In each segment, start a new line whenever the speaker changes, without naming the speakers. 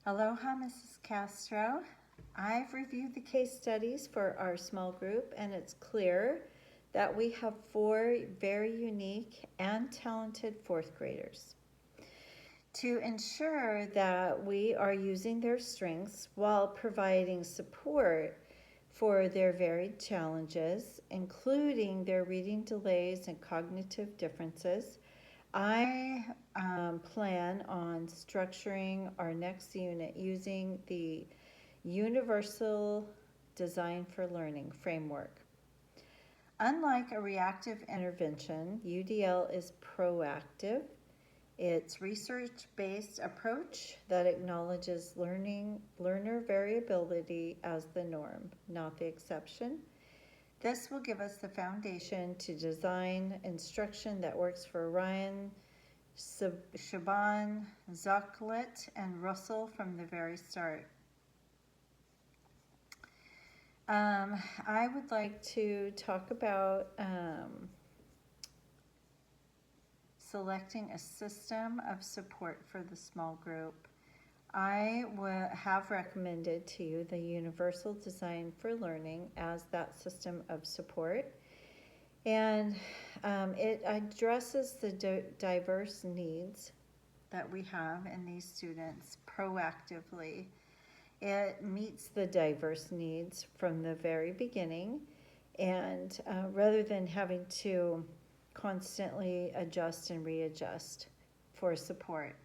Aloha, Mrs. Castro. I've reviewed the case studies for our small group, and it's clear that we have four very unique and talented fourth graders. To ensure that we are using their strengths while providing support for their varied challenges, including their reading delays and cognitive differences, I plan on structuring our next unit using the Universal Design for Learning framework. Unlike a reactive intervention, UDL is proactive. It's research-based approach that acknowledges learner variability as the norm, not the exception. This will give us the foundation to design instruction that works for Ryan, Shaban, Zocklet, and Russell from the very start. I would like to talk about selecting a system of support for the small group. I have recommended to you the Universal Design for Learning as that system of support. And it addresses the diverse needs that we have in these students proactively. It meets the diverse needs from the very beginning, and rather than having to constantly adjust and readjust for support.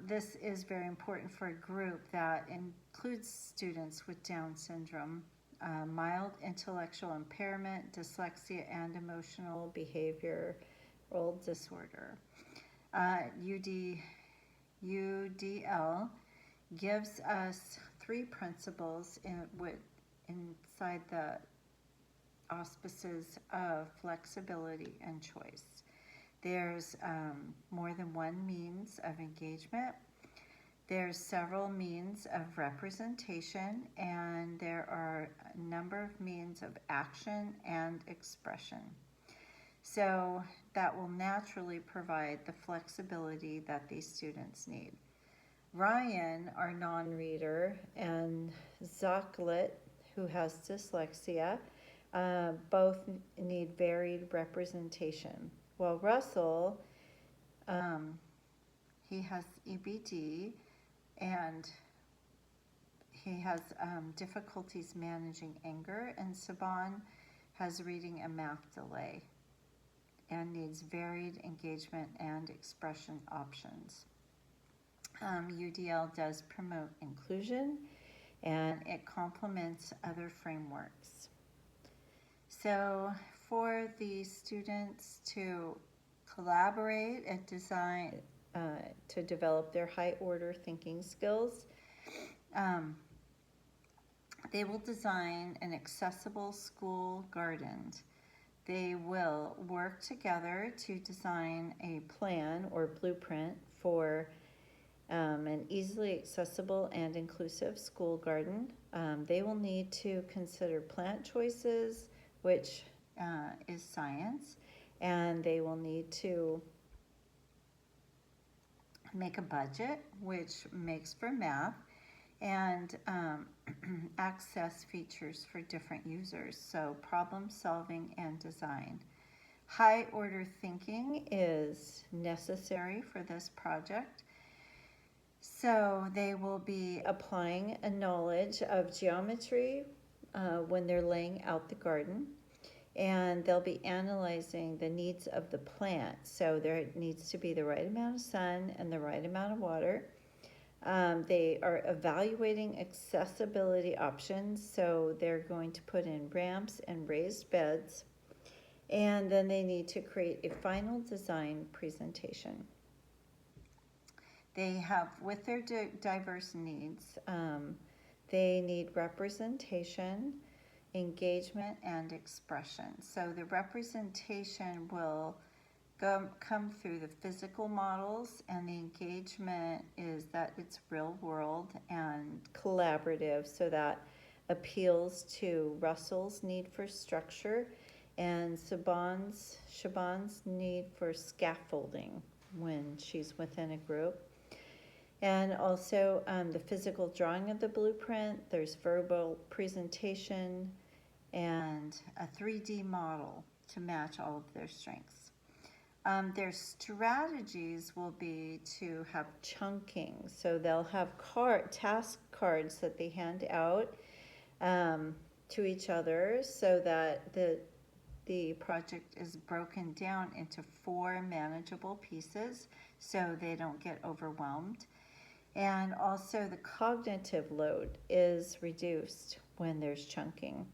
This is very important for a group that includes students with Down syndrome, mild intellectual impairment, dyslexia, and emotional behavioral disorder. UDL gives us three principles inside the auspices of flexibility and choice. There's more than one means of engagement. There's several means of representation, and there are a number of means of action and expression. So that will naturally provide the flexibility that these students need. Ryan, our non-reader, and Zocklet, who has dyslexia, both need varied representation. Well, Russell, he has EBD, and he has difficulties managing anger, and Saban has reading and math delay and needs varied engagement and expression options. UDL does promote inclusion, and it complements other frameworks. So for the students to collaborate and design, to develop their high order thinking skills, they will design an accessible school garden. They will work together to design a plan or blueprint for an easily accessible and inclusive school garden. They will need to consider plant choices, which is science, and they will need to make a budget, which makes for math, and access features for different users, so problem solving and design. High order thinking is necessary for this project. So they will be applying a knowledge of geometry when they're laying out the garden, and they'll be analyzing the needs of the plant. So there needs to be the right amount of sun and the right amount of water. They are evaluating accessibility options, so they're going to put in ramps and raised beds, and then they need to create a final design presentation. They have, with their diverse needs, they need representation, engagement, and expression. So the representation will come through the physical models, and the engagement is that it's real world and collaborative, so that appeals to Russell's need for structure and Shaban's need for scaffolding when she's within a group. And also the physical drawing of the blueprint, there's verbal presentation, and a 3D model to match all of their strengths. Their strategies will be to have chunking. So they'll have task cards that they hand out to each other so that the project is broken down into 4 manageable pieces so they don't get overwhelmed. And also the cognitive load is reduced when there's chunking.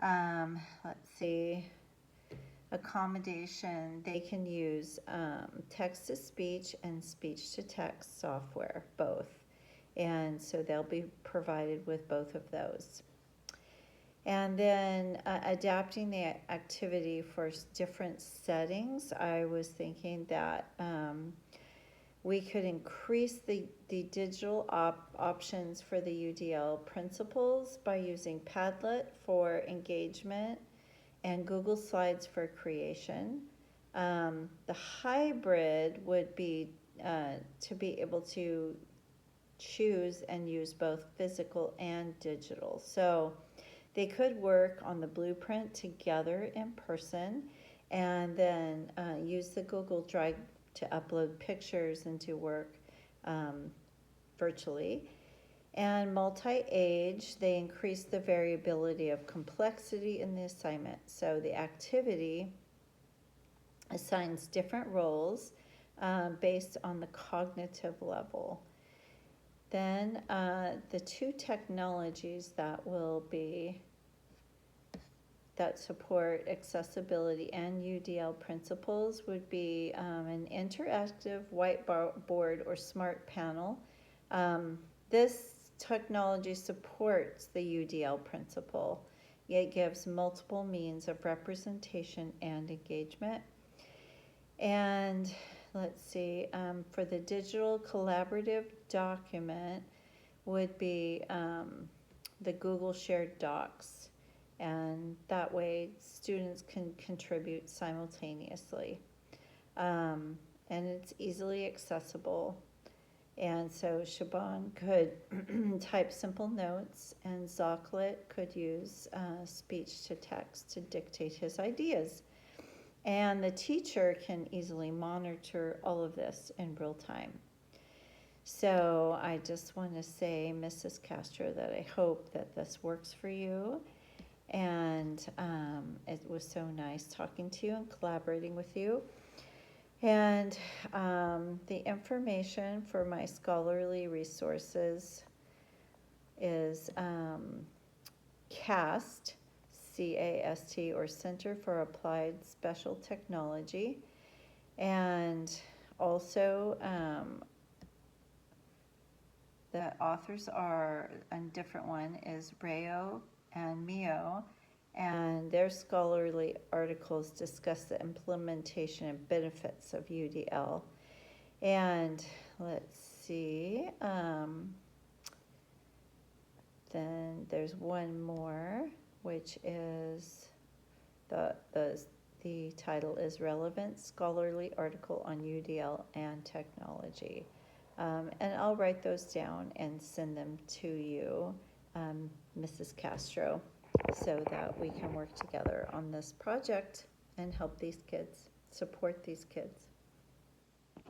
Let's see, accommodation, they can use text-to-speech and speech-to-text software, both. And so they'll be provided with both of those. And then adapting the activity for different settings, I was thinking that we could increase the digital options for the UDL principals by using Padlet for engagement and Google Slides for creation. The hybrid would be to be able to choose and use both physical and digital. So they could work on the blueprint together in person and then use the Google Drive to upload pictures and to work virtually. And multi-age, they increase the variability of complexity in the assignment. So the activity assigns different roles based on the cognitive level. Then the 2 technologies that support accessibility and UDL principles would be an interactive whiteboard or smart panel. This technology supports the UDL principle. It gives multiple means of representation and engagement. And let's see, for the digital collaborative document would be the Google Shared Docs. And that way students can contribute simultaneously. And it's easily accessible. And so Shaban could type simple notes, and Zocklet could use speech to text to dictate his ideas. And the teacher can easily monitor all of this in real time. So I just want to say, Mrs. Castro, that I hope that this works for you. And it was so nice talking to you and collaborating with you. And the information for my scholarly resources is CAST, C-A-S-T, or Center for Applied Special Technology. And also the authors are, a different one is Rayo and Mio, and their scholarly articles discuss the implementation and benefits of UDL. And let's see, then there's one more, which is the title is Relevant Scholarly Article on UDL and Technology. And I'll write those down and send them to you, Mrs. Castro, so that we can work together on this project and help these kids, support these kids.